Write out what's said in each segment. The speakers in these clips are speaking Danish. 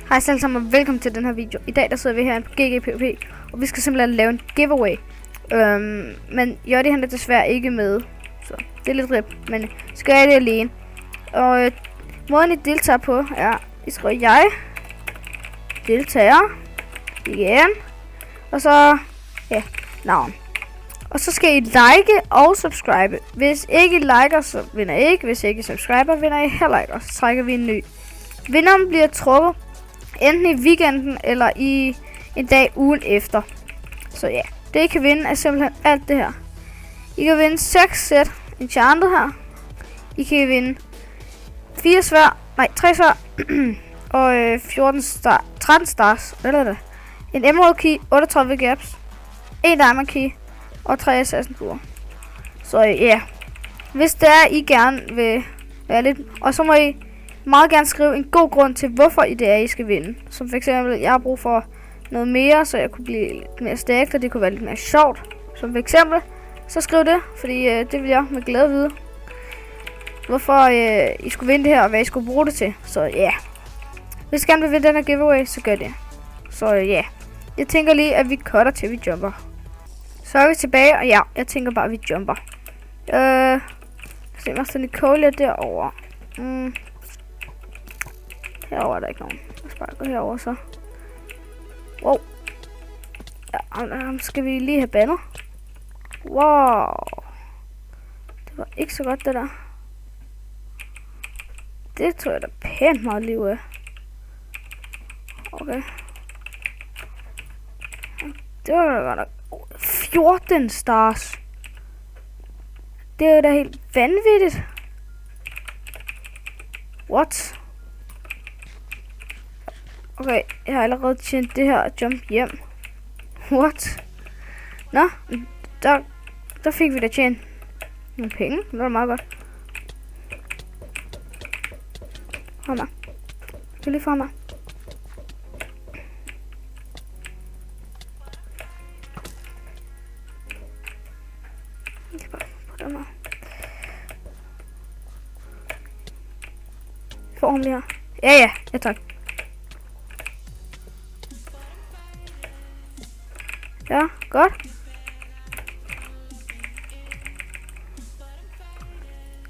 Hej alle sammen og velkommen til den her video. I dag der sidder vi her på GGPvP, og vi skal simpelthen lave en giveaway. Men Jordi han er desværre ikke med, så det er lidt rip, men skal jeg det alene. Og måden I deltager på er, I skriver jeg deltager igen, og så ja, navn. Og så skal I like og subscribe. Hvis ikke I liker, så vinder I ikke. Hvis ikke I subscriber, vinder I heller ikke. Og så trækker vi en ny. Vinderen bliver trukket enten i weekenden eller i en dag ugen efter. Så ja, det I kan vinde er simpelthen alt det her. I kan vinde 6 sæt enchanted her. I kan vinde 3 svær og 13 stars. En emerald key, 38 gaps, en diamond key og 3 assassin buer. Så ja, hvis det er I gerne vil være lidt, og så må I meget gerne skrive en god grund til hvorfor det er I skal vinde. Som for eksempel jeg har brug for noget mere, så jeg kunne blive lidt mere stærkt, og det kunne være lidt mere sjovt. Som for eksempel, så skriv det, fordi det vil jeg med glæde vide. Hvorfor I skulle vinde det her, og hvad I skulle bruge det til. Så ja, hvis I gerne vil vinde den her giveaway, så gør det. Så ja, jeg tænker lige at vi cutter til vi jumper. Så er vi tilbage, og ja, jeg tænker bare at vi jumper. Se Master Nicole derovre. Herovre er der ikke nogen. Lad os bare gå herover så. Wow. Ja, ham skal vi lige have bandet. Wow. Det var ikke så godt det der. Det tror jeg da pænt meget liv af. Okay. Det var da godt nok 14 stars. Det er jo da helt vanvittigt. What? Okay, jeg har allerede tjent det her jump hjem. What? Nå, der fik vi da tjent nogle penge. Det var meget godt. Kom her. Jeg skal lige få mig. Jeg skal bare på den her. Får ham lige her. Ja, tak. Ja, godt.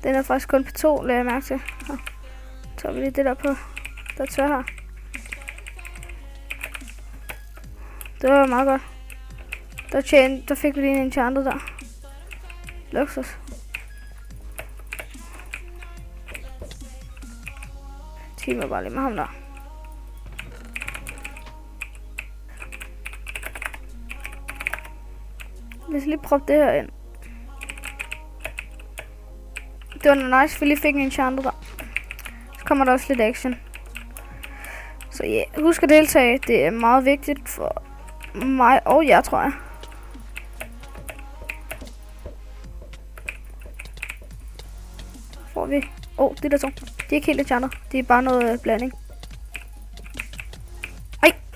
Den er faktisk kun på 2, lader jeg mærke til. Så tager vi lige det der på. Der er tvær her. Det var meget godt. Der fik vi lige en enchanted der. Luksus. Timer bare lige med ham der. Lad os lige proppe det her ind. Det var nice, vi lige fik en enchanted der. Så kommer der også lidt action. Så ja, husk at deltage. Det er meget vigtigt for mig og jer, tror jeg. Får vi. Det der to. De er ikke helt enchanted. Det er bare noget blanding.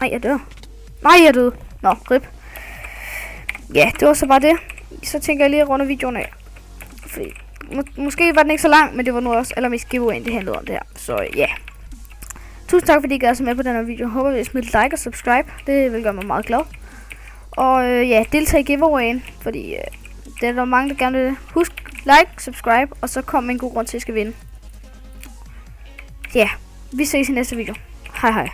Nej, jeg dør. Nej, jeg døde. Nå, rip. Ja, det var så bare det. Så tænker jeg lige at runde videoen af. Fordi måske var den ikke så lang, men det var nu også allermest giveawayen, det handlede om det her. Så ja. Tusind tak fordi I gad så med på den her video. Håber I vil smide like og subscribe. Det vil gøre mig meget glad. Og ja, deltag i giveawayen, fordi det er der mange der gerne vil. Husk like, subscribe, og så kom en god grund til at I skal vinde. Ja, vi ses i næste video. Hej hej.